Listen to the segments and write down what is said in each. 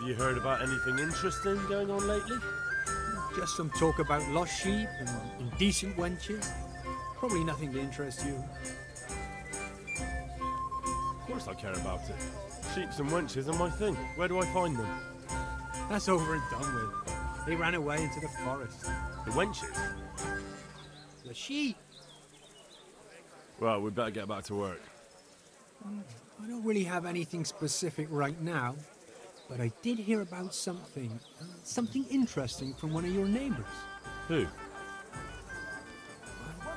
you heard about anything interesting going on lately? Just some talk about lost sheep and indecent wenches. Probably nothing to interest you. Of course I care about it. Sheeps and wenches are my thing. Where do I find them? That's over and done with. They ran away into the forest. The wenches? The sheep. Well, we'd better get back to work. I don't really have anything specific right now, but I did hear about something interesting from one of your neighbors. Who?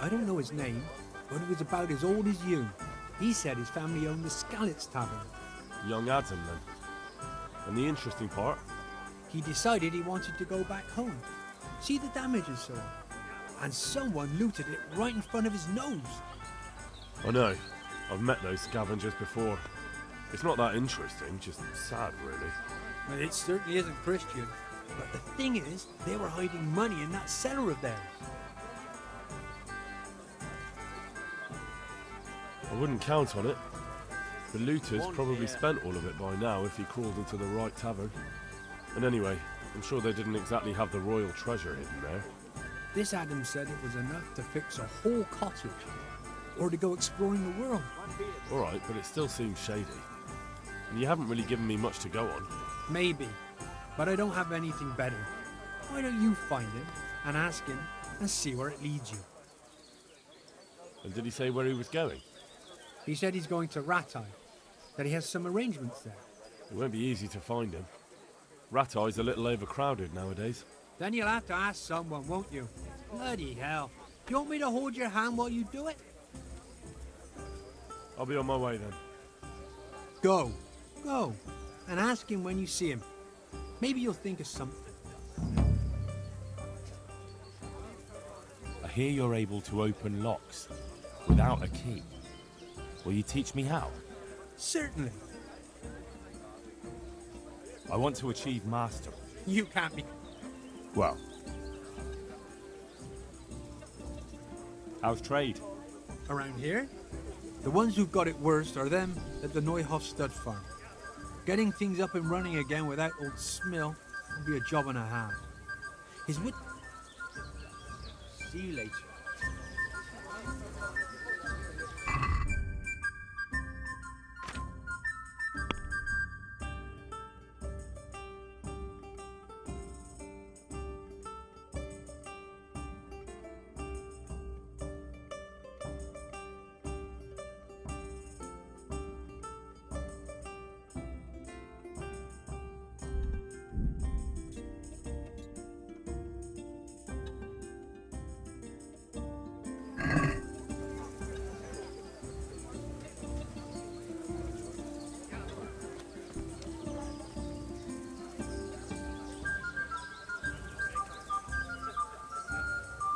I don't know his name, but he was about as old as you. He said his family owned the Skalice Tavern. Young Adam, then. And the interesting part? He decided he wanted to go back home, see the damage and so on. And someone looted it right in front of his nose. I know. I've met those scavengers before. It's not that interesting, just sad, really. Well, it certainly isn't Christian. But the thing is, they were hiding money in that cellar of theirs. I wouldn't count on it. The looters probably spent all of it by now if he crawled into the right tavern. And anyway, I'm sure they didn't exactly have the royal treasure hidden there. This Adam said it was enough to fix a whole cottage, or to go exploring the world. Alright, but it still seems shady. And you haven't really given me much to go on. Maybe, but I don't have anything better. Why don't you find him, and ask him, and see where it leads you? And did he say where he was going? He said he's going to Rataye, that he has some arrangements there. It won't be easy to find him. Rataye's a little overcrowded nowadays. Then you'll have to ask someone, won't you? Bloody hell. You want me to hold your hand while you do it? I'll be on my way then. Go. And ask him when you see him. Maybe you'll think of something. I hear you're able to open locks without a key. Will you teach me how? Certainly. I want to achieve mastery. You can't be... Well. How's trade? Around here? The ones who've got it worst are them at the Neuhof stud farm. Getting things up and running again without old Smill will be a job and a half. His wit... See you later.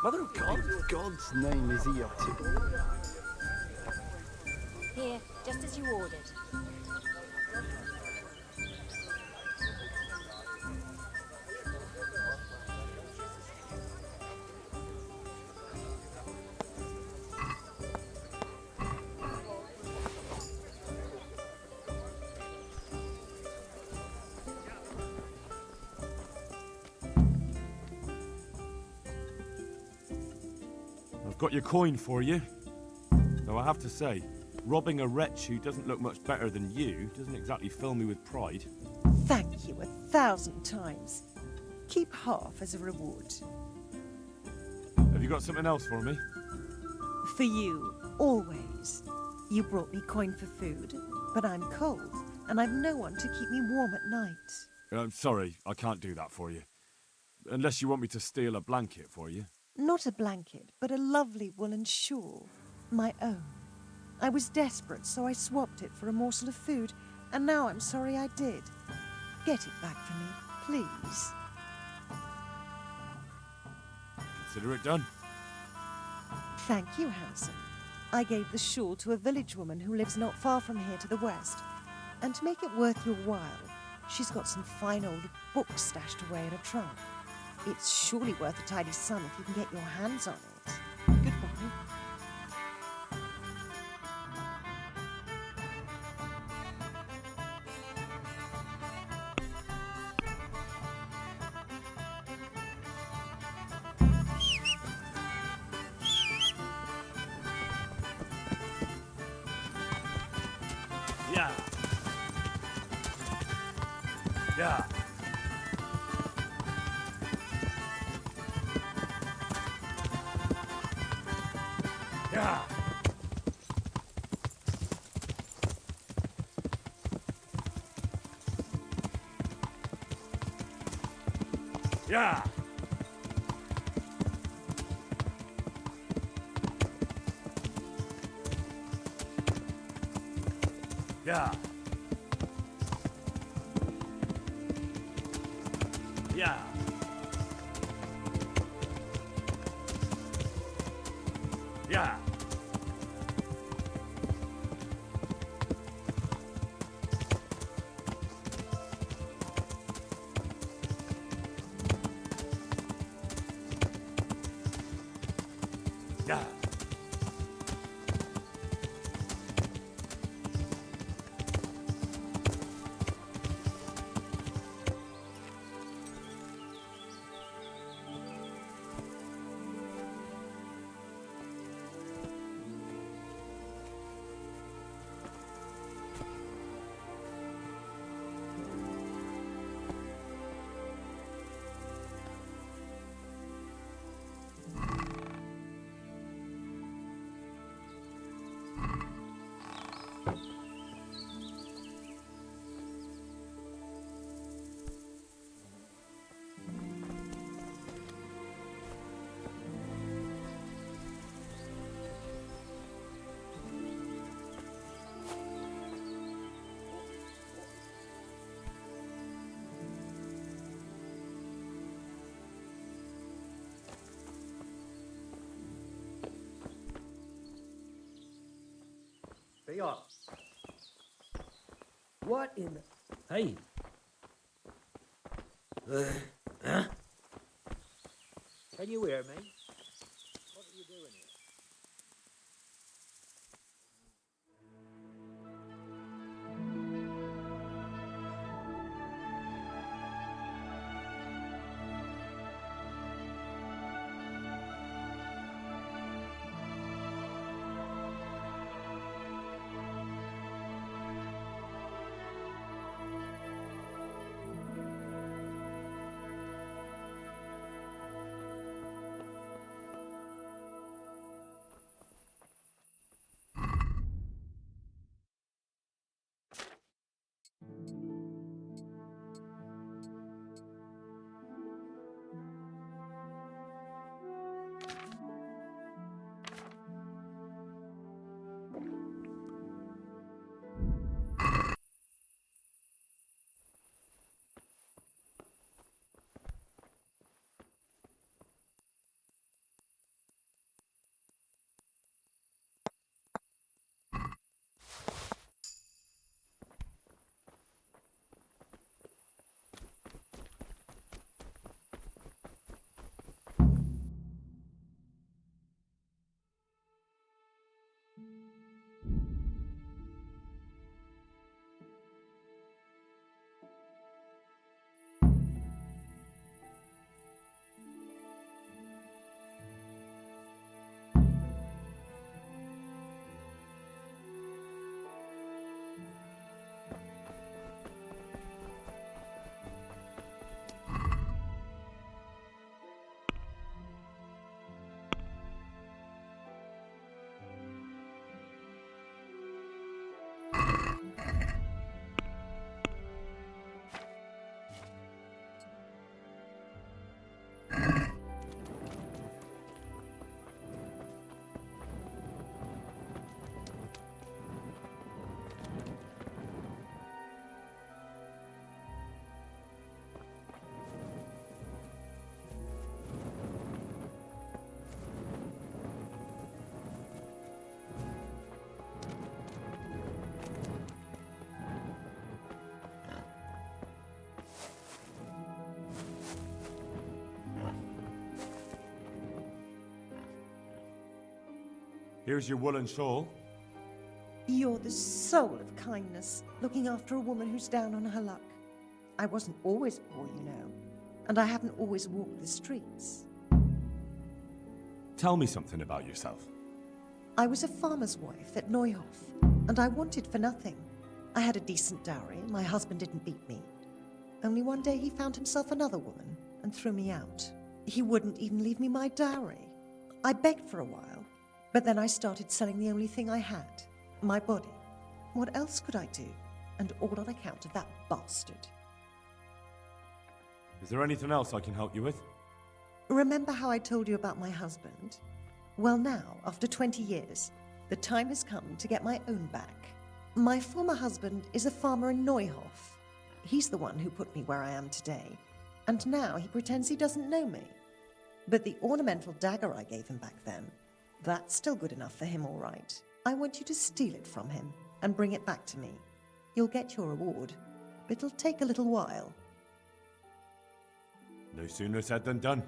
Mother of God, in God's name is he up to? Here, just as you ordered. Got your coin for you. Though I have to say, robbing a wretch who doesn't look much better than you doesn't exactly fill me with pride. Thank you 1,000 times. Keep half as a reward. Have you got something else for me? For you, always. You brought me coin for food, but I'm cold, and I've no one to keep me warm at night. I'm sorry, I can't do that for you. Unless you want me to steal a blanket for you. Not a blanket, but a lovely woolen shawl. My own. I was desperate, so I swapped it for a morsel of food, and now I'm sorry I did. Get it back for me, please. Consider it done. Thank you, handsome. I gave the shawl to a village woman who lives not far from here to the west. And to make it worth your while, she's got some fine old books stashed away in a trunk. It's surely worth a tidy sum if you can get your hands on it. Goodbye. Yeah. Yeah. Yeah. Yeah. Yeah. Yeah. Yeah. They are. What in the... Hey. Huh? Can you hear me? What are you doing here? Here's your woolen shawl. You're the soul of kindness, looking after a woman who's down on her luck. I wasn't always poor, you know, and I haven't always walked the streets. Tell me something about yourself. I was a farmer's wife at Neuhof, and I wanted for nothing. I had a decent dowry, my husband didn't beat me. Only one day he found himself another woman and threw me out. He wouldn't even leave me my dowry. I begged for a while, but then I started selling the only thing I had, my body. What else could I do? And all on account of that bastard. Is there anything else I can help you with? Remember how I told you about my husband? Well now, after 20 years, the time has come to get my own back. My former husband is a farmer in Neuhof. He's the one who put me where I am today, and now he pretends he doesn't know me. But the ornamental dagger I gave him back then, that's still good enough for him, all right. I want you to steal it from him and bring it back to me. You'll get your reward, but it'll take a little while. No sooner said than done.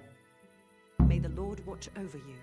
May the Lord watch over you.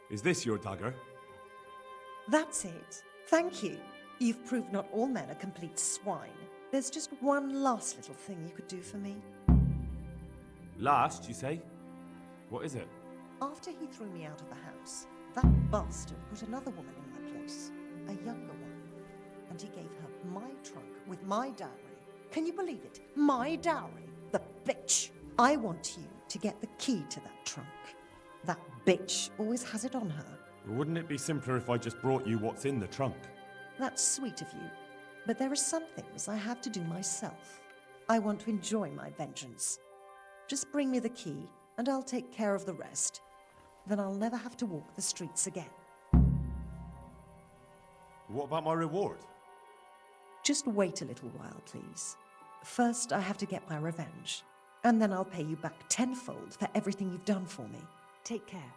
Is this your dagger? That's it. Thank you. You've proved not all men are complete swine. There's just one last little thing you could do for me. Last, you say? What is it? After he threw me out of the house, that bastard put another woman in my place, a younger one. And he gave her my trunk with my dowry. Can you believe it? My dowry. The bitch. I want you to get the key to that trunk. That bitch always has it on her. Wouldn't it be simpler if I just brought you what's in the trunk? That's sweet of you. But there are some things I have to do myself. I want to enjoy my vengeance. Just bring me the key, and I'll take care of the rest. Then I'll never have to walk the streets again. What about my reward? Just wait a little while, please. First, I have to get my revenge. And then I'll pay you back tenfold for everything you've done for me. Take care.